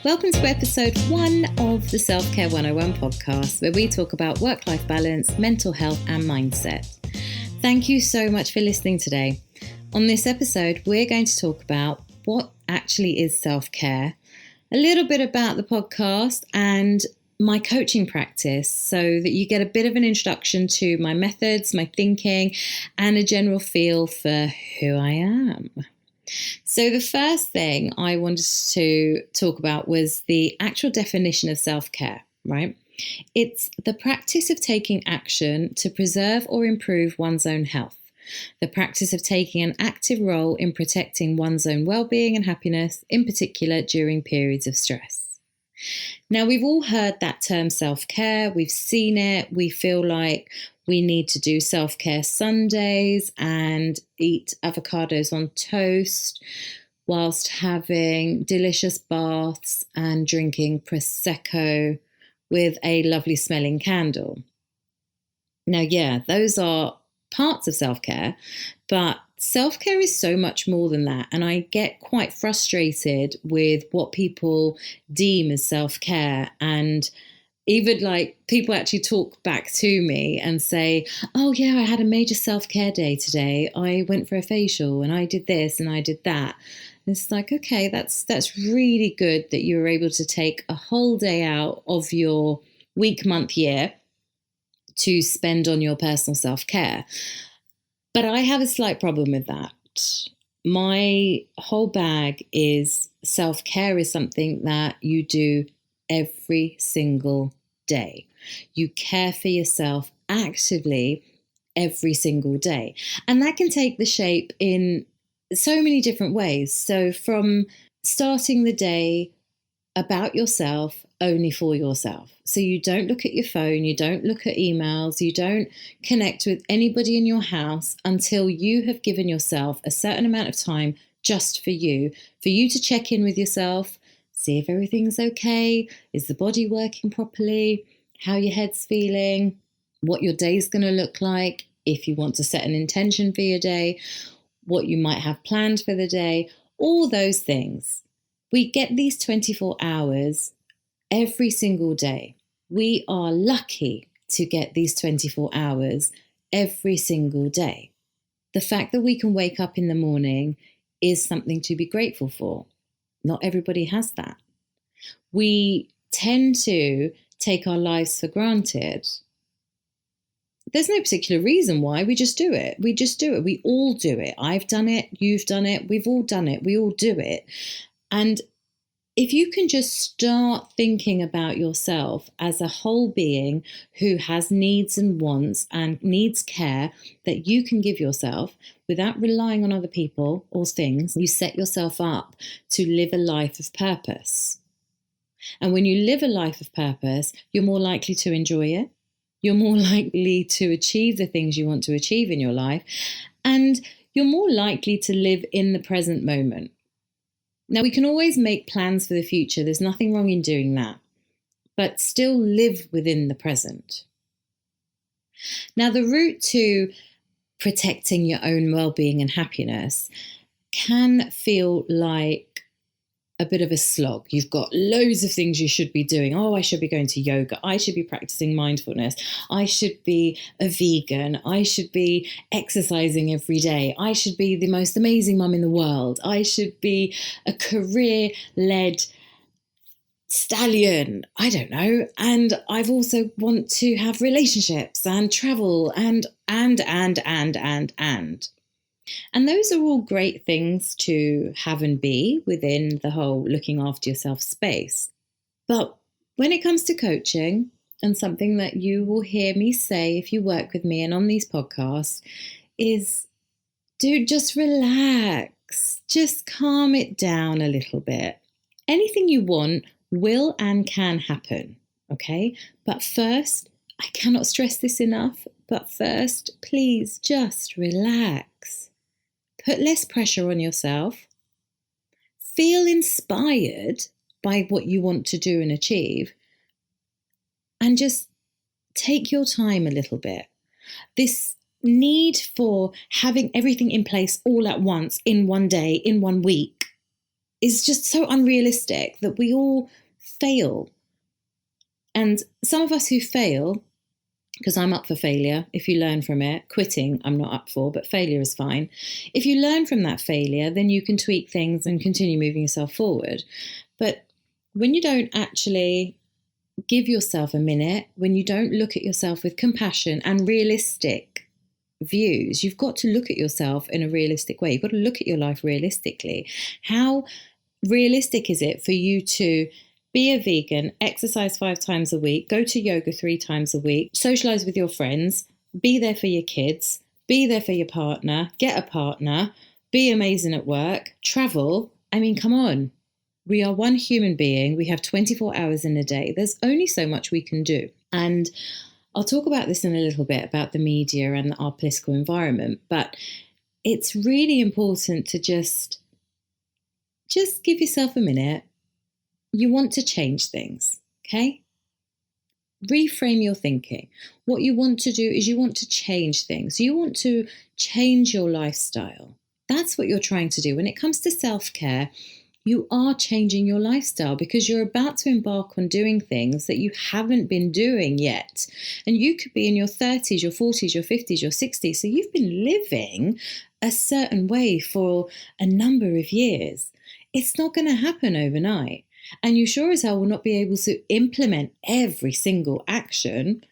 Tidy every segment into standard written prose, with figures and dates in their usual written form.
Welcome to episode 1 of the Self-Care 101 podcast, where we talk about work-life balance, mental health and mindset. Thank you so much for listening today. On this episode, we're going to talk about what actually is self-care, a little bit about the podcast and my coaching practice, so that you get a bit of an introduction to my methods, my thinking, and a general feel for who I am. So the first thing I wanted to talk about was the actual definition of self-care, right? It's the practice of taking action to preserve or improve one's own health, the practice of taking an active role in protecting one's own well-being and happiness, in particular during periods of stress. Now, we've all heard that term self-care, we've seen it, we feel like we need to do self-care Sundays and eat avocados on toast whilst having delicious baths and drinking Prosecco with a lovely smelling candle. Now, yeah, those are parts of self-care, but self-care is so much more than that. And I get quite frustrated with what people deem as self-care, and even like people actually talk back to me and say, oh yeah, I had a major self-care day today. I went for a facial and I did this and I did that. And it's like, okay, that's really good that you were able to take a whole day out of your week, month, year to spend on your personal self-care. But I have a slight problem with that. My whole bag is self-care is something that you do every single day. You care for yourself actively every single day. And that can take the shape in so many different ways. So from starting the day about yourself, only for yourself. So you don't look at your phone, you don't look at emails, you don't connect with anybody in your house until you have given yourself a certain amount of time just for you to check in with yourself, see if everything's okay, is the body working properly, how your head's feeling, what your day's going to look like, if you want to set an intention for your day, what you might have planned for the day, all those things. We get these 24 hours every single day. We are lucky to get these 24 hours every single day. The fact that we can wake up in the morning is something to be grateful for. Not everybody has that. We tend to take our lives for granted. There's no particular reason why, we just do it. We just do it. We all do it. I've done it. You've done it. We've all done it. We all do it. And if you can just start thinking about yourself as a whole being who has needs and wants and needs care that you can give yourself without relying on other people or things, you set yourself up to live a life of purpose. And when you live a life of purpose, you're more likely to enjoy it. You're more likely to achieve the things you want to achieve in your life. And you're more likely to live in the present moment. Now, we can always make plans for the future. There's nothing wrong in doing that, but still live within the present. Now, the route to protecting your own well-being and happiness can feel like a bit of a slog. You've got loads of things you should be doing. Oh, I should be going to yoga. I should be practicing mindfulness. I should be a vegan. I should be exercising every day. I should be the most amazing mum in the world. I should be a career-led stallion. I don't know. And I've also want to have relationships and travel and. And those are all great things to have and be within the whole looking after yourself space. But when it comes to coaching, and something that you will hear me say if you work with me and on these podcasts, is just relax. Just calm it down a little bit. Anything you want will and can happen, okay? But first, I cannot stress this enough, but first, please just relax. Put less pressure on yourself. Feel inspired by what you want to do and achieve. And just take your time a little bit. This need for having everything in place all at once, in one day, in 1 week, is just so unrealistic that we all fail. And some of us who fail, because I'm up for failure, if you learn from it, quitting I'm not up for, but failure is fine. If you learn from that failure, then you can tweak things and continue moving yourself forward. But when you don't actually give yourself a minute, when you don't look at yourself with compassion and realistic views, you've got to look at yourself in a realistic way. You've got to look at your life realistically. How realistic is it for you to be a vegan, exercise 5 times a week, go to yoga 3 times a week, socialize with your friends, be there for your kids, be there for your partner, get a partner, be amazing at work, travel? I mean, come on. We are one human being. We have 24 hours in a day. There's only so much we can do. And I'll talk about this in a little bit, about the media and our political environment. But it's really important to just give yourself a minute. You want to change things, okay? Reframe your thinking. What you want to do is you want to change things. You want to change your lifestyle. That's what you're trying to do. When it comes to self-care, you are changing your lifestyle because you're about to embark on doing things that you haven't been doing yet. And you could be in your 30s, your 40s, your 50s, your 60s. So you've been living a certain way for a number of years. It's not going to happen overnight. And you sure as hell will not be able to implement every single action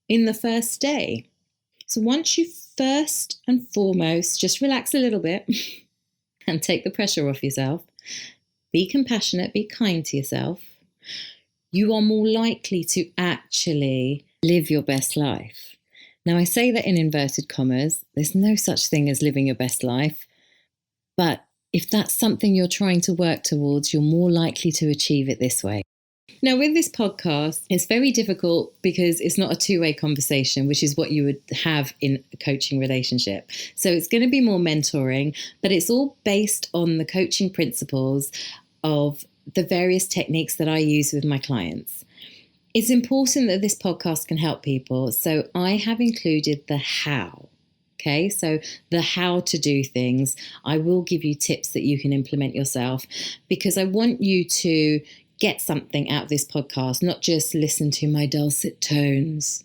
in the first day. So once you first and foremost just relax a little bit and take the pressure off yourself, be compassionate, be kind to yourself, you are more likely to actually live your best life. Now, I say that in inverted commas. There's no such thing as living your best life. But if that's something you're trying to work towards, you're more likely to achieve it this way. Now, with this podcast, it's very difficult because it's not a two-way conversation, which is what you would have in a coaching relationship. So it's going to be more mentoring, but it's all based on the coaching principles of the various techniques that I use with my clients. It's important that this podcast can help people. So I have included the how. Okay, so the how to do things. I will give you tips that you can implement yourself because I want you to get something out of this podcast, not just listen to my dulcet tones.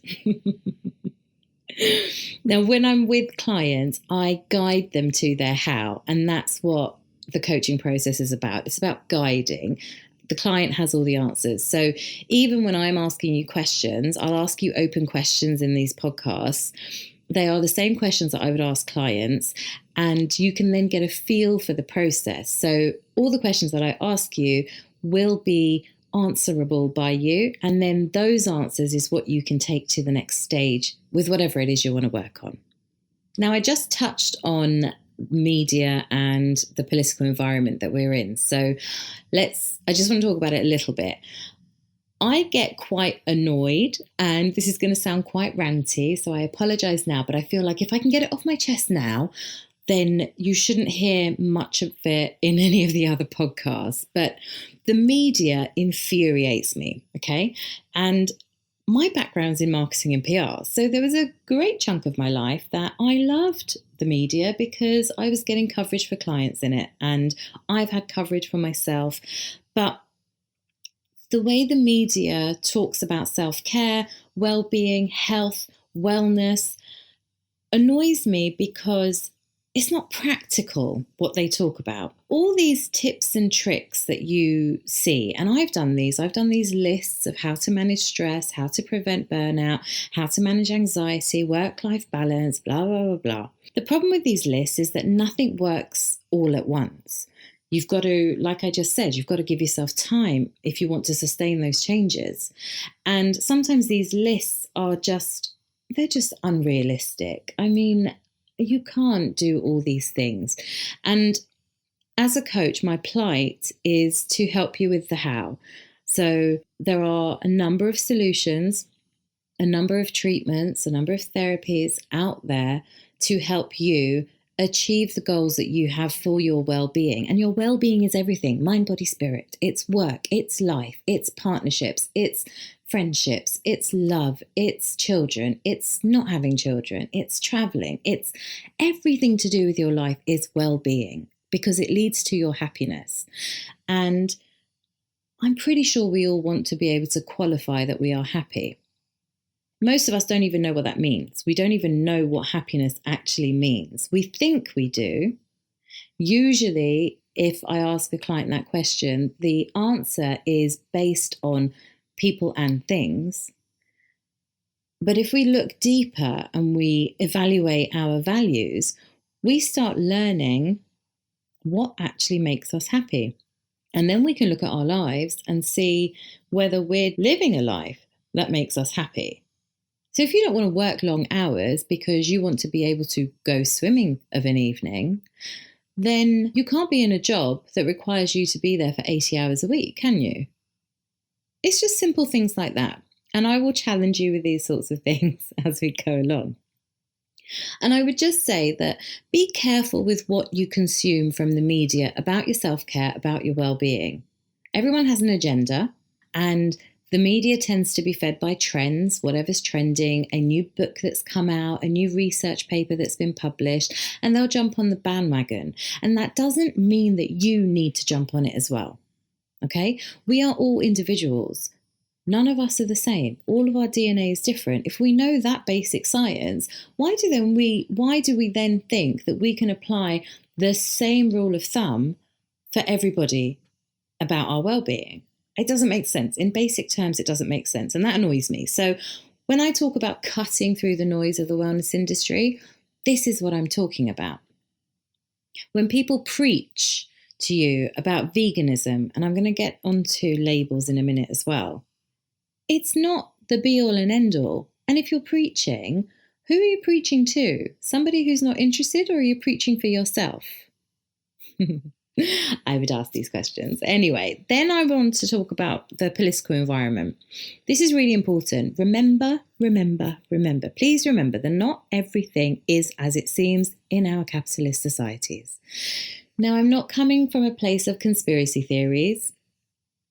Now, when I'm with clients, I guide them to their how, and that's what the coaching process is about. It's about guiding. The client has all the answers. So even when I'm asking you questions, I'll ask you open questions in these podcasts. They are the same questions that I would ask clients, and you can then get a feel for the process. So all the questions that I ask you will be answerable by you, and then those answers is what you can take to the next stage with whatever it is you want to work on. Now, I just touched on media and the political environment that we're in. So I just want to talk about it a little bit. I get quite annoyed, and this is going to sound quite ranty, so I apologize now, but I feel like if I can get it off my chest now, then you shouldn't hear much of it in any of the other podcasts. But the media infuriates me, okay? And my background's in marketing and PR, so there was a great chunk of my life that I loved the media because I was getting coverage for clients in it, and I've had coverage for myself. But the way the media talks about self-care, well-being, health, wellness annoys me because it's not practical what they talk about. All these tips and tricks that you see, and I've done these lists of how to manage stress, how to prevent burnout, how to manage anxiety, work-life balance, blah, blah, blah, blah. The problem with these lists is that nothing works all at once. You've got to, like I just said, you've got to give yourself time if you want to sustain those changes. And sometimes these lists are they're just unrealistic. I mean, you can't do all these things. And as a coach, my plight is to help you with the how. So there are a number of solutions, a number of treatments, a number of therapies out there to help you achieve the goals that you have for your well-being. And your well-being is everything: mind, body, spirit. It's work, it's life, it's partnerships, it's friendships, it's love, it's children, it's not having children, it's traveling, it's everything to do with your life is well-being, because it leads to your happiness. And I'm pretty sure we all want to be able to qualify that we are happy. Most of us don't even know what that means. We don't even know what happiness actually means. We think we do. Usually, if I ask a client that question, the answer is based on people and things. But if we look deeper and we evaluate our values, we start learning what actually makes us happy. And then we can look at our lives and see whether we're living a life that makes us happy. So if you don't want to work long hours because you want to be able to go swimming of an evening, then you can't be in a job that requires you to be there for 80 hours a week, can you? It's just simple things like that. And I will challenge you with these sorts of things as we go along. And I would just say that be careful with what you consume from the media about your self-care, about your well-being. Everyone has an agenda, and the media tends to be fed by trends, whatever's trending, a new book that's come out, a new research paper that's been published, and they'll jump on the bandwagon. And that doesn't mean that you need to jump on it as well. Okay? We are all individuals. None of us are the same. All of our DNA is different. If we know that basic science, why do we then think that we can apply the same rule of thumb for everybody about our well-being? It doesn't make sense. In basic terms, it doesn't make sense. And that annoys me. So when I talk about cutting through the noise of the wellness industry, this is what I'm talking about. When people preach to you about veganism, and I'm going to get onto labels in a minute as well, it's not the be-all and end-all. And if you're preaching, who are you preaching to? Somebody who's not interested, or are you preaching for yourself? I would ask these questions. Anyway, then I want to talk about the political environment. This is really important. Remember. Please remember that not everything is as it seems in our capitalist societies. Now, I'm not coming from a place of conspiracy theories.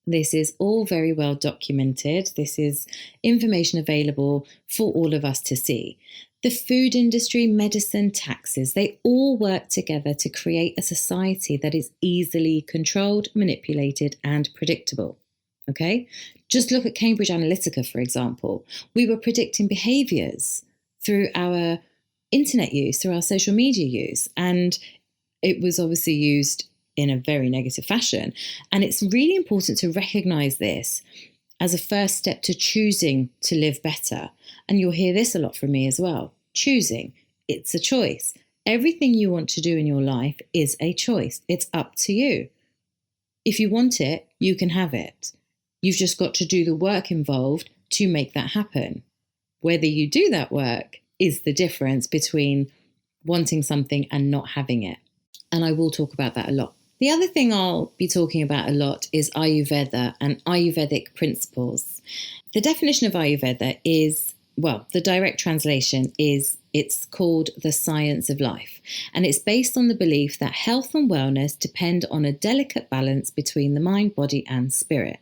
This is all very well documented. This is information available for all of us to see. The food industry, medicine, taxes, they all work together to create a society that is easily controlled, manipulated, and predictable. Okay? Just look at Cambridge Analytica, for example. We were predicting behaviors through our internet use, through our social media use, and it was obviously used in a very negative fashion. And it's really important to recognize this as a first step to choosing to live better. And you'll hear this a lot from me as well. Choosing. It's a choice. Everything you want to do in your life is a choice. It's up to you. If you want it, you can have it. You've just got to do the work involved to make that happen. Whether you do that work is the difference between wanting something and not having it. And I will talk about that a lot. The other thing I'll be talking about a lot is Ayurveda and Ayurvedic principles. The definition of Ayurveda is, well, the direct translation is it's called the science of life. And it's based on the belief that health and wellness depend on a delicate balance between the mind, body, and spirit.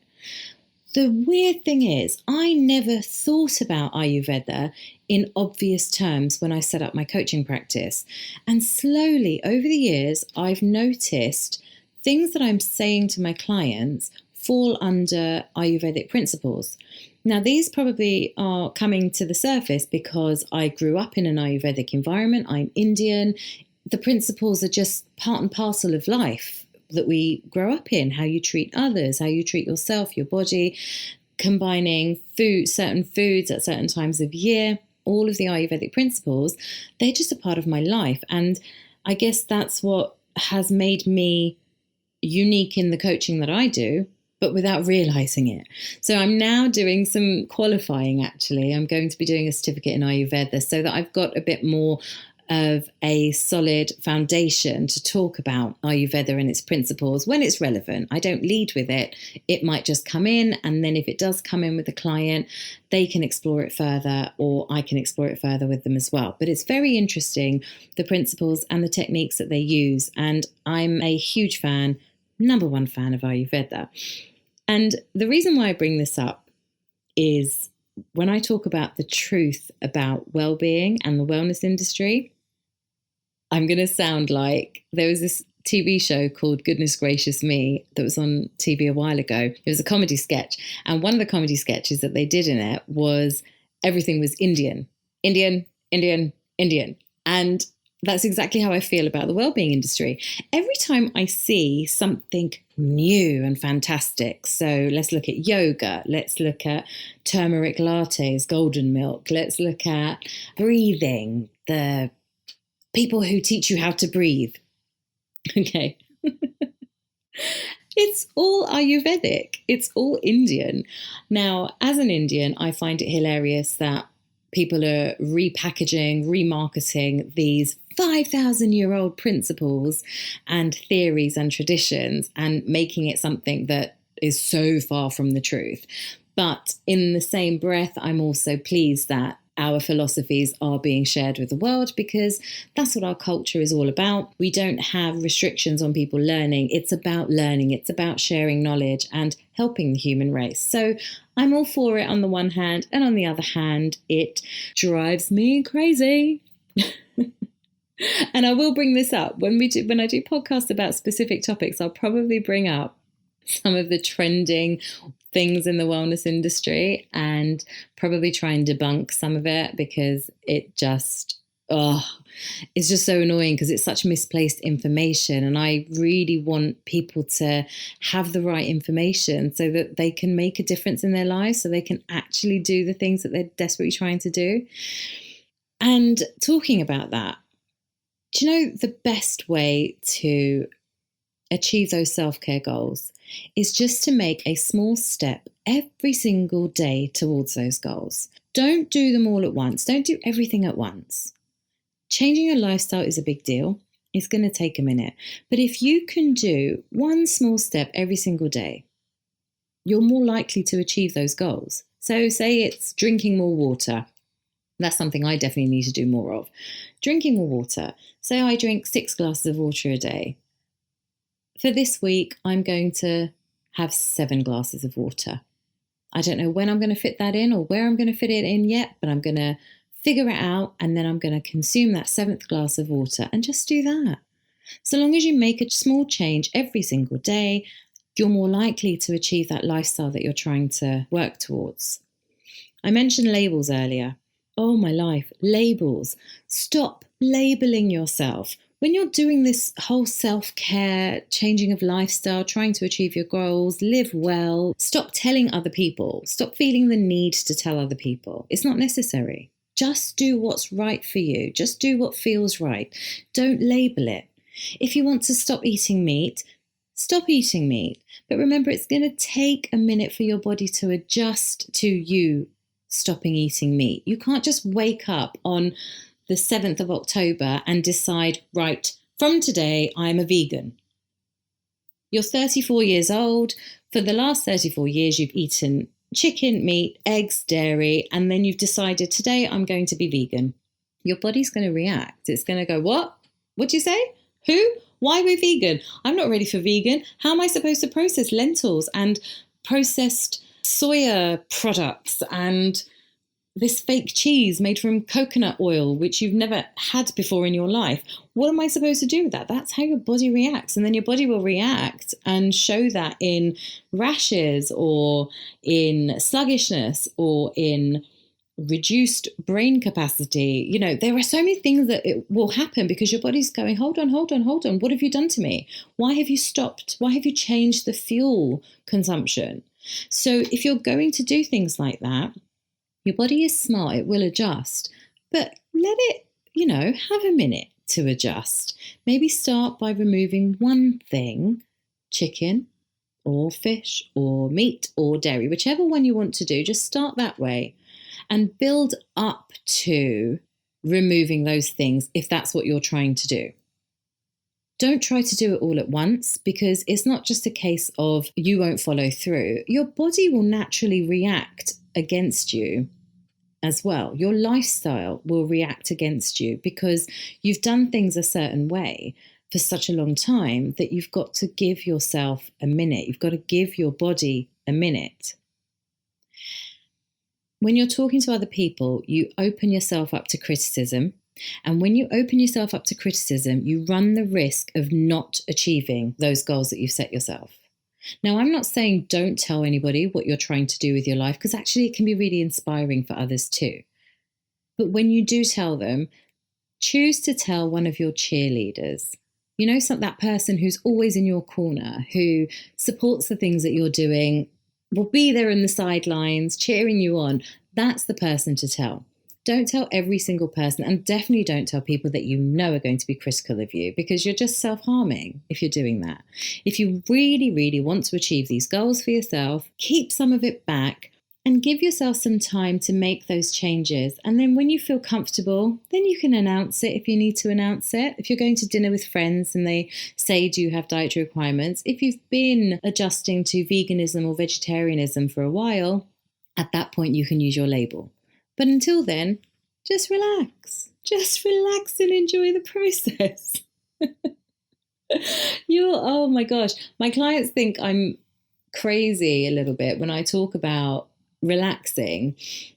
The weird thing is, I never thought about Ayurveda in obvious terms when I set up my coaching practice. And slowly over the years, I've noticed things that I'm saying to my clients fall under Ayurvedic principles. Now, these probably are coming to the surface because I grew up in an Ayurvedic environment. I'm Indian. The principles are just part and parcel of life that we grow up in, how you treat others, how you treat yourself, your body, combining certain foods at certain times of year, all of the Ayurvedic principles, they're just a part of my life. And I guess that's what has made me unique in the coaching that I do, but without realizing it. So I'm now doing some qualifying, actually. I'm going to be doing a certificate in Ayurveda so that I've got a bit more of a solid foundation to talk about Ayurveda and its principles when it's relevant. I don't lead with it. It might just come in, and then if it does come in with the client, they can explore it further, or I can explore it further with them as well. But it's very interesting, the principles and the techniques that they use. And I'm a huge fan, number one fan of Ayurveda. And the reason why I bring this up is when I talk about the truth about well-being and the wellness industry, I'm going to sound like there was this TV show called Goodness Gracious Me that was on TV a while ago. It was a comedy sketch. And one of the comedy sketches that they did in it was everything was Indian, Indian, Indian, Indian. And that's exactly how I feel about the wellbeing industry. Every time I see something new and fantastic, so let's look at yoga, let's look at turmeric lattes, golden milk, let's look at breathing, the people who teach you how to breathe. Okay. It's all Ayurvedic. It's all Indian. Now, as an Indian, I find it hilarious that people are repackaging, remarketing these 5,000-year-old principles and theories and traditions and making it something that is so far from the truth. But in the same breath, I'm also pleased that our philosophies are being shared with the world, because that's what our culture is all about. We don't have restrictions on people learning. It's about learning. It's about sharing knowledge and helping the human race. So I'm all for it on the one hand, and on the other hand, it drives me crazy. And I will bring this up when I do podcasts about specific topics. I'll probably bring up some of the trending things in the wellness industry and probably try and debunk some of it, because it's just so annoying, because it's such misplaced information. And I really want people to have the right information so that they can make a difference in their lives, so they can actually do the things that they're desperately trying to do. And talking about that, do you know the best way to achieve those self-care goals is just to make a small step every single day towards those goals. Don't do them all at once. Don't do everything at once. Changing your lifestyle is a big deal. It's going to take a minute. But if you can do one small step every single day, you're more likely to achieve those goals. So say it's drinking more water. That's something I definitely need to do more of. Drinking more water. Say I drink 6 glasses of water a day. For this week, I'm going to have 7 glasses of water. I don't know when I'm going to fit that in or where I'm going to fit it in yet, but I'm going to figure it out, and then I'm going to consume that 7th glass of water and just do that. So long as you make a small change every single day, you're more likely to achieve that lifestyle that you're trying to work towards. I mentioned labels earlier. Oh, my life, labels. Stop labeling yourself. When you're doing this whole self-care, changing of lifestyle, trying to achieve your goals, live well, stop telling other people. Stop feeling the need to tell other people. It's not necessary. Just do what's right for you. Just do what feels right. Don't label it. If you want to stop eating meat, stop eating meat. But remember, it's going to take a minute for your body to adjust to you stopping eating meat. You can't just wake up on the 7th of October and decide, right, from today, I'm a vegan. You're 34 years old. For the last 34 years, you've eaten chicken, meat, eggs, dairy, and then you've decided, today I'm going to be vegan. Your body's going to react. It's going to go, what? What do you say? Who? Why we're vegan? I'm not ready for vegan. How am I supposed to process lentils and processed soya products and this fake cheese made from coconut oil, which you've never had before in your life? What am I supposed to do with that? That's how your body reacts. And then your body will react and show that in rashes or in sluggishness or in reduced brain capacity. You know, there are so many things that it will happen because your body's going, hold on. What have you done to me? Why have you stopped? Why have you changed the fuel consumption? So if you're going to do things like that, your body is smart, it will adjust, but let it, have a minute to adjust. Maybe start by removing one thing, chicken or fish or meat or dairy, whichever one you want to do, just start that way and build up to removing those things if that's what you're trying to do. Don't try to do it all at once, because it's not just a case of you won't follow through. Your body will naturally react against you as well. Your lifestyle will react against you because you've done things a certain way for such a long time that you've got to give yourself a minute. You've got to give your body a minute. when you're talking to other people, you open yourself up to criticism. And when you open yourself up to criticism, you run the risk of not achieving those goals that you've set yourself. Now, I'm not saying don't tell anybody what you're trying to do with your life, because actually it can be really inspiring for others too. But when you do tell them, choose to tell one of your cheerleaders. You know, that person who's always in your corner, who supports the things that you're doing, will be there in the sidelines, cheering you on. That's the person to tell. Don't tell every single person, and definitely don't tell people that you know are going to be critical of you, because you're just self-harming if you're doing that. If you really, really want to achieve these goals for yourself, keep some of it back and give yourself some time to make those changes. And then when you feel comfortable, then you can announce it if you need to announce it. If you're going to dinner with friends and they say, do you have dietary requirements? If you've been adjusting to veganism or vegetarianism for a while, at that point you can use your label. But until then, just relax. Just relax and enjoy the process. Oh my gosh. My clients think I'm crazy a little bit when I talk about relaxing,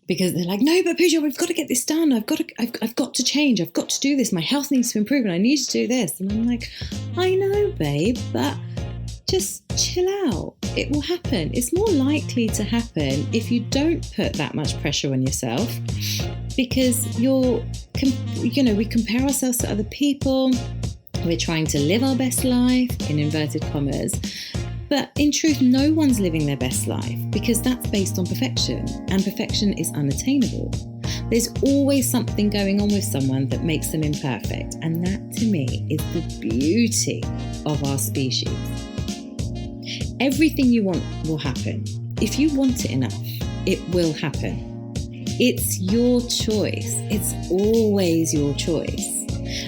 because they're like, no, but Puja, we've got to get this done. I've got to change. I've got to do this. My health needs to improve and I need to do this. And I'm like, I know, babe, but just chill out. It will happen. It's more likely to happen if you don't put that much pressure on yourself, because we compare ourselves to other people. We're trying to live our best life, in inverted commas. But in truth, no one's living their best life, because that's based on perfection, and perfection is unattainable. There's always something going on with someone that makes them imperfect. And that, to me, is the beauty of our species. Everything you want will happen. If you want it enough, it will happen. It's your choice. It's always your choice.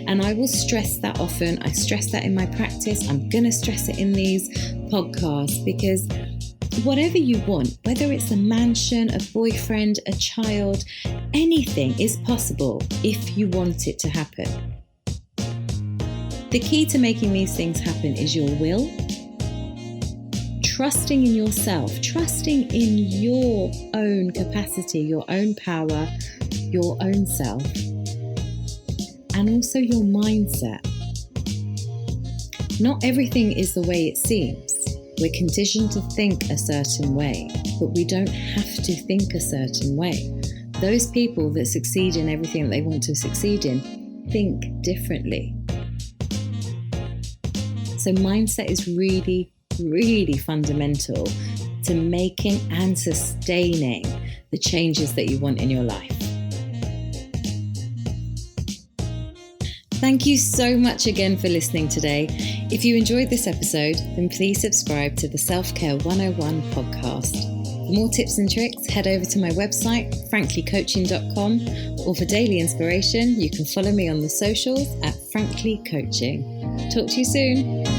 And I will stress that often. I stress that in my practice. I'm going to stress it in these podcasts, because whatever you want, whether it's a mansion, a boyfriend, a child, anything is possible if you want it to happen. The key to making these things happen is your will, trusting in yourself, trusting in your own capacity, your own power, your own self, and also your mindset. Not everything is the way it seems. We're conditioned to think a certain way, but we don't have to think a certain way. Those people that succeed in everything that they want to succeed in think differently. So mindset is really, really fundamental to making and sustaining the changes that you want in your life. Thank you so much again for listening today. If you enjoyed this episode, then please subscribe to the Self-Care 101 podcast. For more tips and tricks, head over to my website, franklycoaching.com, or for daily inspiration, you can follow me on the socials at Frankly Coaching. Talk to you soon.